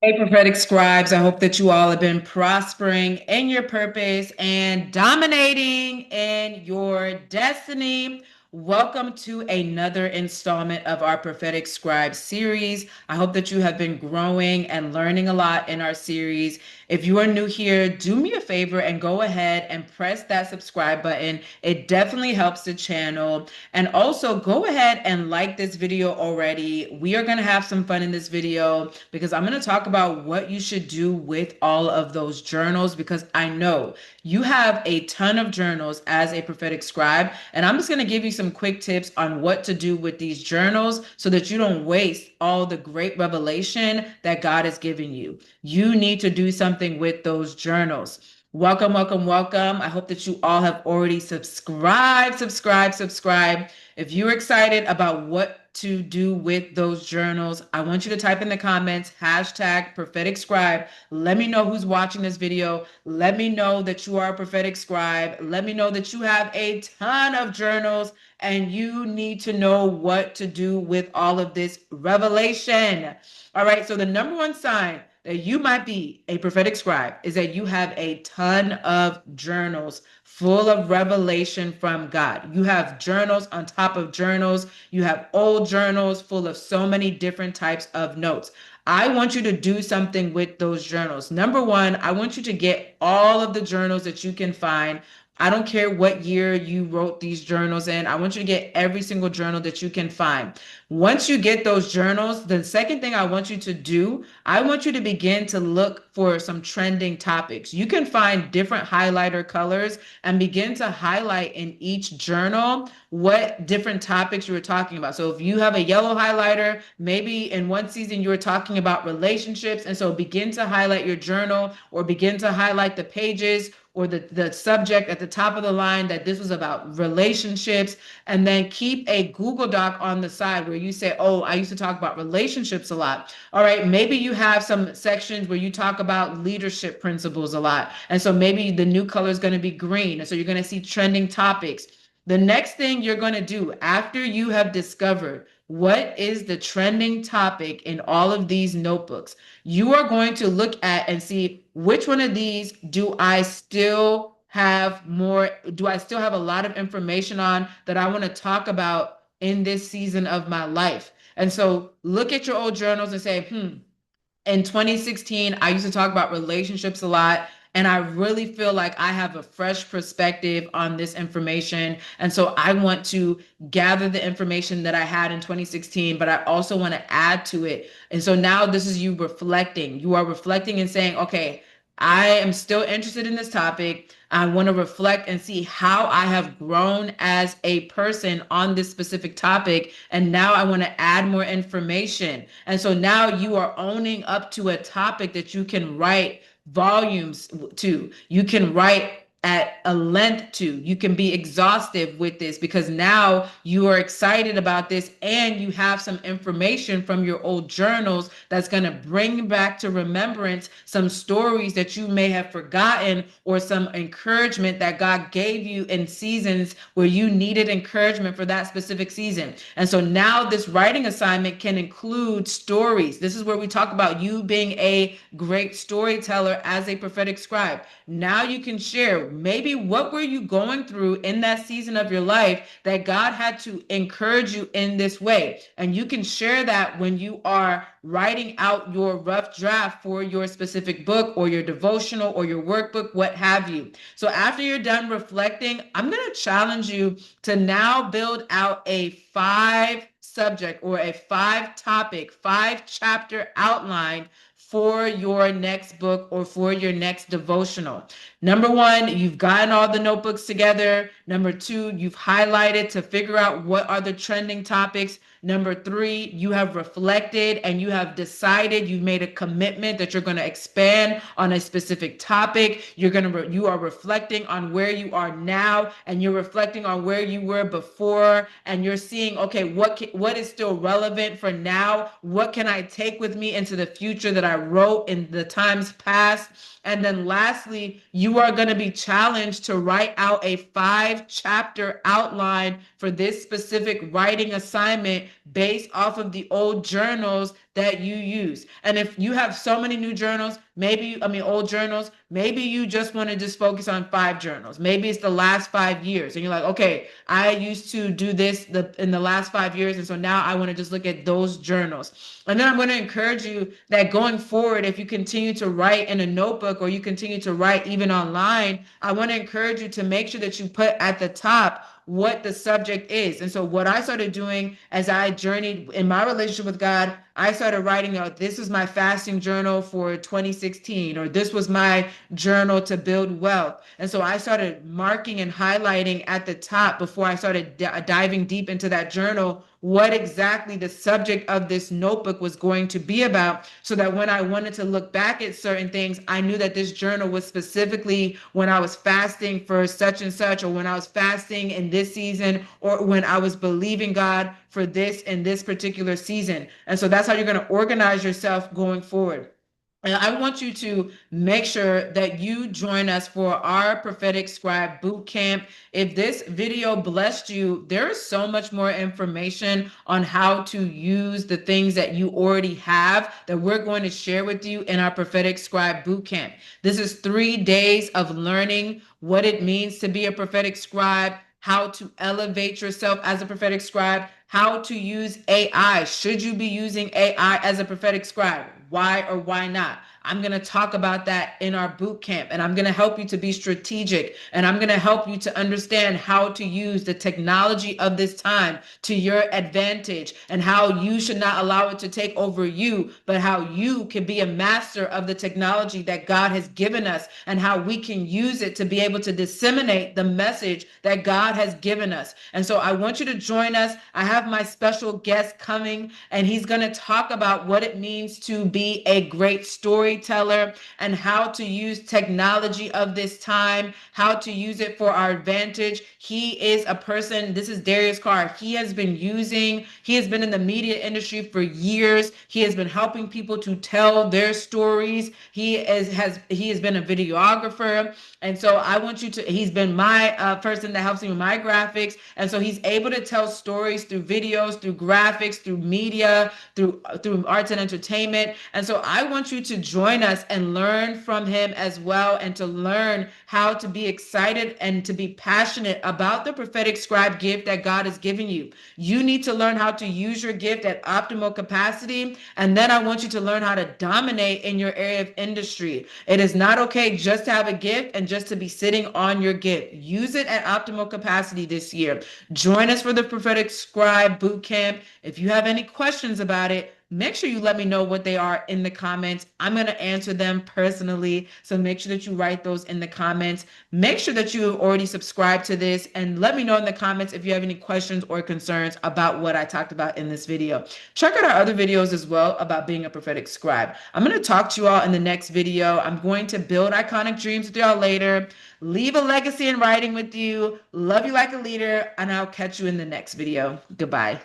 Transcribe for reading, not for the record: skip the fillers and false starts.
Hey, prophetic scribes, I hope that you all have been prospering in your purpose and dominating in your destiny. Welcome to another installment of our Prophetic Scribe series. I hope that you have been growing and learning a lot in our series. If you are new here, do me a favor and go ahead and press that subscribe button. It definitely helps the channel. And also go ahead and like this video already. We are going to have some fun in this video because I'm going to talk about what you should do with all of those journals, because I know you have a ton of journals as a prophetic scribe. And I'm just going to give you some quick tips on what to do with these journals so that you don't waste all the great revelation that God has given you. You need to do something with those journals. Welcome, welcome, welcome. I hope that you all have already subscribed. If you're excited about what to do with those journals, I want you to type in the comments, hashtag prophetic scribe. Let me know who's watching this video. Let me know that you are a prophetic scribe. Let me know that you have a ton of journals and you need to know what to do with all of this revelation. All right, so the number one sign that you might be a prophetic scribe is that you have a ton of journals full of revelation from God. You have journals on top of journals. You have old journals full of so many different types of notes. I want you to do something with those journals. Number one, I want you to get all of the journals that you can find. I don't care what year you wrote these journals in. I want you to get every single journal that you can find. Once you get those journals, the second thing I want you to do, I want you to begin to look for some trending topics. You can find different highlighter colors and begin to highlight in each journal what different topics you were talking about. So if you have a yellow highlighter, maybe in one season you were talking about relationships. And so begin to highlight your journal or begin to highlight the pages or the subject at the top of the line that this was about relationships, and then keep a Google Doc on the side where you say, oh, I used to talk about relationships a lot. All right, maybe you have some sections where you talk about leadership principles a lot. And so maybe the new color is going to be green. And so you're going to see trending topics. The next thing you're going to do after you have discovered what is the trending topic in all of these notebooks, you are going to look at and see which one of these do I still have more, do I still have a lot of information on that I want to talk about in this season of my life. And so look at your old journals and say, in 2016, I used to talk about relationships a lot. And I really feel like I have a fresh perspective on this information. And so I want to gather the information that I had in 2016, but I also want to add to it. And so now this is you reflecting. You are reflecting and saying, okay, I am still interested in this topic. I want to reflect and see how I have grown as a person on this specific topic. And now I want to add more information. And so now you are owning up to a topic that you can write volumes to. You can write at a length to. You can be exhaustive with this because now you are excited about this and you have some information from your old journals that's going to bring back to remembrance some stories that you may have forgotten or some encouragement that God gave you in seasons where you needed encouragement for that specific season. And so now this writing assignment can include stories. This is where we talk about you being a great storyteller as a prophetic scribe. Now you can share maybe what were you going through in that season of your life that God had to encourage you in this way. And you can share that when you are writing out your rough draft for your specific book or your devotional or your workbook, what have you. So after you're done reflecting, I'm going to challenge you to now build out a 5-subject or a 5-topic, 5-chapter outline for your next book or for your next devotional. Number one, you've gotten all the notebooks together. Number two, you've highlighted to figure out what are the trending topics. Number three, you have reflected and you have decided, you've made a commitment that you're going to expand on a specific topic. You are reflecting on where you are now and you're reflecting on where you were before, and you're seeing, okay, what is still relevant for now? What can I take with me into the future that I wrote in the times past? And then lastly, you are going to be challenged to write out a 5-chapter outline for this specific writing assignment based off of the old journals that you use. And if you have so many new journals, old journals, maybe you just want to just focus on 5 journals. Maybe it's the last 5 years. And you're like, okay, I used to do this in the last 5 years. And so now I want to just look at those journals. And then I'm going to encourage you that going forward, if you continue to write in a notebook or you continue to write even online, I want to encourage you to make sure that you put at the top what the subject is. And so what I started doing as I journeyed in my relationship with God, I started writing out, this is my fasting journal for 2016, or this was my journal to build wealth. And so I started marking and highlighting at the top before I started diving deep into that journal what exactly the subject of this notebook was going to be about, so that when I wanted to look back at certain things, I knew that this journal was specifically when I was fasting for such and such, or when I was fasting in this season, or when I was believing God for this in this particular season. And so that's how you're going to organize yourself going forward. And I want you to make sure that you join us for our Prophetic Scribe Boot Camp. If this video blessed you, there is so much more information on how to use the things that you already have that we're going to share with you in our Prophetic Scribe Boot Camp. This is 3 days of learning what it means to be a prophetic scribe, how to elevate yourself as a prophetic scribe, how to use AI. Should you be using AI as a prophetic scribe? Why or why not? I'm going to talk about that in our boot camp, and I'm going to help you to be strategic, and I'm going to help you to understand how to use the technology of this time to your advantage, and how you should not allow it to take over you, but how you can be a master of the technology that God has given us, and how we can use it to be able to disseminate the message that God has given us. And so I want you to join us. I have my special guest coming, and he's going to talk about what it means to be a great storyteller, and how to use technology of this time, how to use it for our advantage. He is a person, this is Darius Carr. He has been in the media industry for years. He has been helping people to tell their stories. He has been a videographer. And so I want you to, he's been my person that helps me with my graphics. And so he's able to tell stories through videos, through graphics, through media, through arts and entertainment. And so I want you to join us and learn from him as well, and to learn how to be excited and to be passionate about the prophetic scribe gift that God has given you. You need to learn how to use your gift at optimal capacity. And then I want you to learn how to dominate in your area of industry. It is not okay just to have a gift and just to be sitting on your gift. Use it at optimal capacity this year. Join us for the Prophetic Scribe Boot Camp. If you have any questions about it, make sure you let me know what they are in the comments. I'm going to answer them personally. So make sure that you write those in the comments. Make sure that you have already subscribed to this, and let me know in the comments if you have any questions or concerns about what I talked about in this video. Check out our other videos as well about being a prophetic scribe. I'm going to talk to you all in the next video. I'm going to build iconic dreams with y'all later. Leave a legacy in writing with you. Love you like a leader, and I'll catch you in the next video. Goodbye.